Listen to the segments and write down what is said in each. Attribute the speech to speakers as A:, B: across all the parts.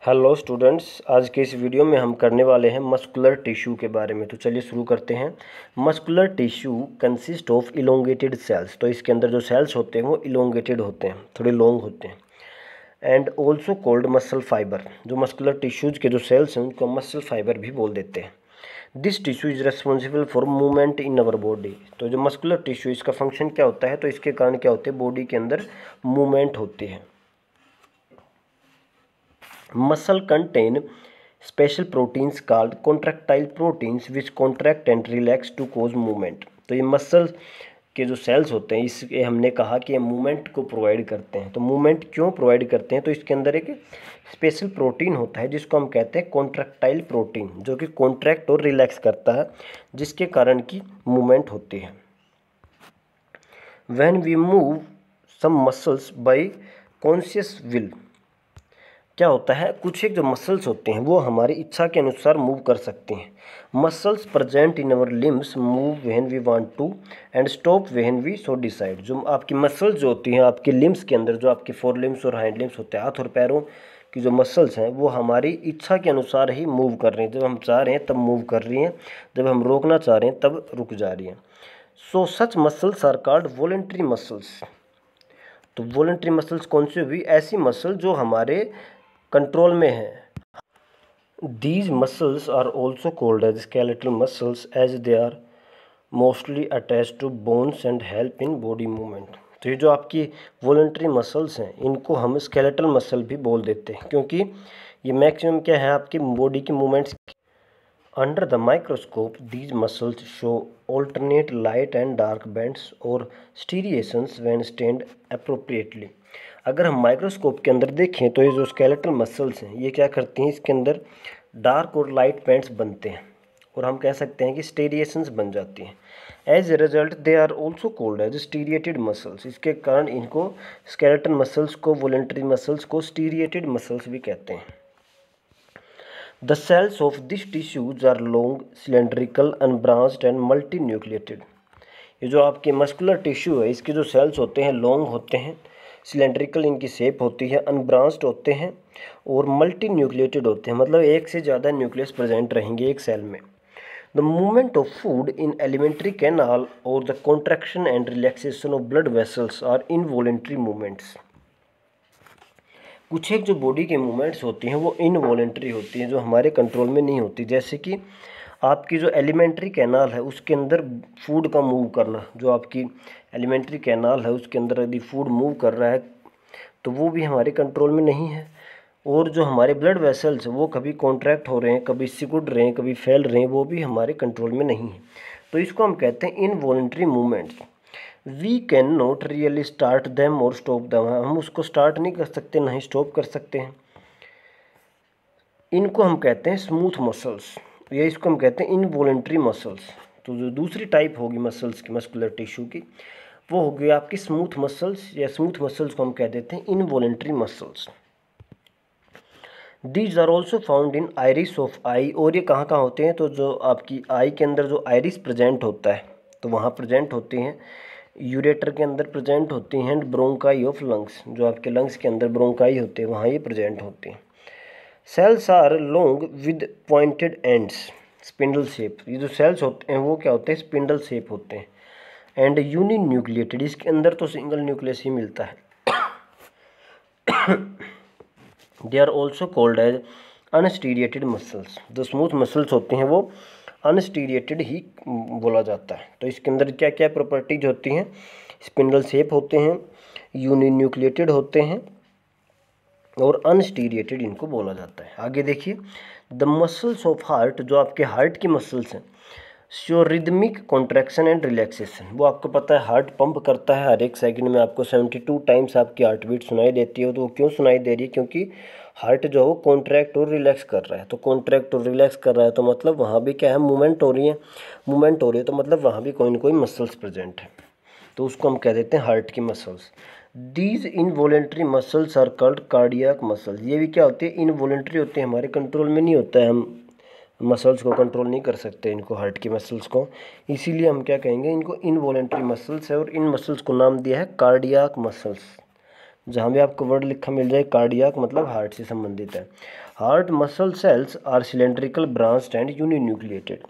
A: Hello students, आज के इस वीडियो में हम करने वाले हैं मस्कुलर टिश्यू के बारे में। तो चलिए शुरू करते हैं। Muscular tissue consist of elongated cells. तो इसके अंदर जो सेल्स होते हैं वो इलोंगेटेड होते हैं, थोड़े लॉन्ग होते हैं। And also called muscle fibre. जो मस्कुलर टिश्यूज के जो सेल्स हैं उनको मसल फाइबर भी बोल देते हैं। This tissue is responsible for movement in our body. तो जो मस्कुलर टिश्यू, इसका फंक्शन क्या होता है, तो इसके कारण क्या होते हैं, बॉडी के अंदर मूवमेंट होती है। Muscle contain special proteins called contractile proteins which contract and relax to cause movement। तो ये मसल के जो सेल्स होते हैं, इसके हमने कहा कि ये मूवमेंट को प्रोवाइड करते हैं। तो मूवमेंट क्यों प्रोवाइड करते हैं, तो इसके अंदर एक स्पेशल प्रोटीन होता है जिसको हम कहते हैं कॉन्ट्रैक्टाइल प्रोटीन, जो कि कॉन्ट्रैक्ट और रिलैक्स करता है, जिसके कारण की मूवमेंट होती है। When we move some muscles by conscious will, क्या होता है, कुछ एक जो मसल्स होते हैं वो हमारी इच्छा के अनुसार मूव कर सकते हैं। Muscles present in our limbs move when we want to and stop when we so decide. जो आपकी मसल्स जो होती हैं आपके लिम्स के अंदर, जो आपके फोर लिम्स और हाइंड लिम्स होते हैं, हाथ और पैरों की जो मसल्स हैं वो हमारी इच्छा के अनुसार ही मूव कर रही हैं। जब हम चाह रहे हैं तब मूव कर रही हैं, जब हम रोकना चाह रहे हैं तब रुक जा रही हैं। So such muscles are called voluntary muscles. तो वॉलंटरी मसल्स कौन सी हुई, ऐसी मसल जो हमारे कंट्रोल में है। These muscles are also called as skeletal muscles as they are mostly attached to bones and help in body movement। तो ये जो आपकी वॉलंटरी मसल्स हैं इनको हम स्केलेटल मसल भी बोल देते हैं, क्योंकि ये मैक्सिमम क्या है, आपकी बॉडी की movements. Under the microscope these muscles show alternate light and dark bands और स्टीरिएशंस व्हेन स्टेंड अप्रोप्रिएटली। अगर हम माइक्रोस्कोप के अंदर देखें तो ये जो स्केलेटल मसल्स हैं ये क्या करती हैं, इसके अंदर डार्क और लाइट बैंड्स बनते हैं, और हम कह सकते हैं कि स्टीरिएशंस बन जाती हैं। As a result they are also called as striated muscles. इसके कारण इनको, स्केलेटल मसल्स को, वॉलंटरी मसल्स को स्टीरिएटेड मसल्स भी कहते हैं। The cells of these tissues are long, cylindrical, unbranched and multinucleated। ये जो आपके मस्कुलर टिश्यू है इसके जो सेल्स होते हैं लॉन्ग होते हैं, सिलेंड्रिकल इनकी शेप होती है, अनब्रांच्ड होते हैं और मल्टी न्यूक्लिएटेड होते हैं, मतलब एक से ज़्यादा न्यूक्लियस प्रेजेंट रहेंगे एक सेल में। The movement of food in alimentary canal और the contraction and relaxation of blood vessels are involuntary movements. कुछ एक जो बॉडी के मूवमेंट्स होती हैं वो इनवॉलेंट्री होती हैं, जो हमारे कंट्रोल में नहीं होती। जैसे कि आपकी जो एलिमेंट्री कैनाल है उसके अंदर फूड का मूव करना, जो आपकी एलिमेंट्री कैनाल है उसके अंदर यदि फूड मूव कर रहा है तो वो भी हमारे कंट्रोल में नहीं है। और जो हमारे ब्लड वेसल्स वो कभी कॉन्ट्रैक्ट हो रहे हैं, कभी सिकुड़ रहे हैं, कभी फैल रहे हैं, वो भी हमारे कंट्रोल में नहीं है। तो इसको हम कहते हैं involuntary movements. We can not really start them और स्टॉप दैम। हम उसको स्टार्ट नहीं कर सकते, ना ही स्टॉप कर सकते हैं। इनको हम कहते हैं स्मूथ मसल्स, या इसको हम कहते हैं इनवॉलेंट्री मसल्स। तो जो दूसरी टाइप होगी मसल्स की, मस्कुलर टिश्यू की, वो होगी आपकी स्मूथ मसल्स, या स्मूथ मसल्स को हम कह देते हैं involuntary muscles. These are also found in iris of eye. और ये कहाँ कहाँ होते हैं, तो जो आपकी आई के अंदर जो आइरिस प्रेजेंट होता है तो वहाँ प्रेजेंट होते हैं, यूरेटर के अंदर प्रेजेंट होती हैं, एंड ब्रोंकाई ऑफ लंग्स, जो आपके लंग्स के अंदर ब्रोंकाई होते हैं वहाँ ये प्रेजेंट होते हैं। Cells are long with pointed ends, spindle shape. ये जो सेल्स होते हैं वो क्या होते हैं, स्पिंडल शेप होते हैं। एंड यूनि न्यूक्लिएटेड, इसके अंदर तो सिंगल न्यूक्लियस ही मिलता है। They are also called as unstriated muscles. जो स्मूथ मसल्स होते हैं वो अनस्टीरिएटेड ही बोला जाता है। तो इसके अंदर क्या क्या प्रॉपर्टीज होती हैं, स्पिंडल शेप होते हैं, यूनिन्यूक्लिएटेड होते हैं और अनस्टीरिएटेड इनको बोला जाता है। आगे देखिए, द मसल्स ऑफ हार्ट, जो आपके हार्ट की मसल्स हैं, show rhythmic contraction and relaxation. वो आपको पता है हार्ट पंप करता है हर एक सेकंड में, आपको 72 टाइम्स आपकी हार्ट बीट सुनाई देती है। तो वो क्यों सुनाई दे रही है, क्योंकि हार्ट जो है वो कॉन्ट्रैक्ट और रिलैक्स कर रहा है। तो कॉन्ट्रैक्ट और रिलैक्स कर रहा है तो मतलब वहाँ भी क्या है, मूवमेंट हो रही है। मूवमेंट हो रही है तो मतलब वहाँ भी कोई ना कोई मसल्स प्रेजेंट है, तो उसको हम कह देते हैं हार्ट की muscles. These involuntary muscles are called cardiac muscles. ये भी क्या होती है, इनवॉलेंट्री होते हैं, हमारे कंट्रोल में नहीं होता है, हम मसल्स को कंट्रोल नहीं कर सकते इनको, हार्ट की मसल्स को, इसीलिए हम क्या कहेंगे, इनको इनवॉलेंट्री मसल्स है। और इन मसल्स को नाम दिया है कार्डियक मसल्स। जहाँ भी आपको वर्ड लिखा मिल जाए कार्डियाक मतलब हार्ट से संबंधित है। Heart muscle cells are cylindrical branched and uninucleated.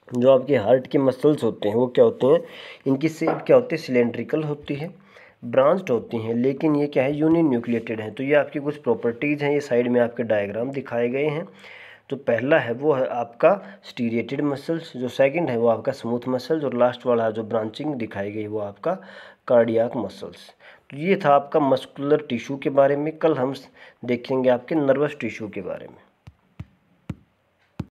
A: जो आपके हार्ट के मसल्स होते हैं वो क्या होते हैं, इनकी शेप क्या होती है, सिलेंड्रिकल होती है, ब्रांच्ड होती हैं, लेकिन ये क्या है, यूनिन्यूक्लिएटेड हैं। तो ये आपकी कुछ प्रॉपर्टीज़ हैं, ये साइड में आपके डायग्राम दिखाए गए हैं। जो पहला है वो है आपका स्टीरिएटेड मसल्स, जो सेकंड है वो आपका स्मूथ मसल्स, और लास्ट वाला जो ब्रांचिंग दिखाई गई वो आपका कार्डियाक मसल्स। तो ये था आपका मस्कुलर टिश्यू के बारे में। कल हम देखेंगे आपके नर्वस टिश्यू के बारे में।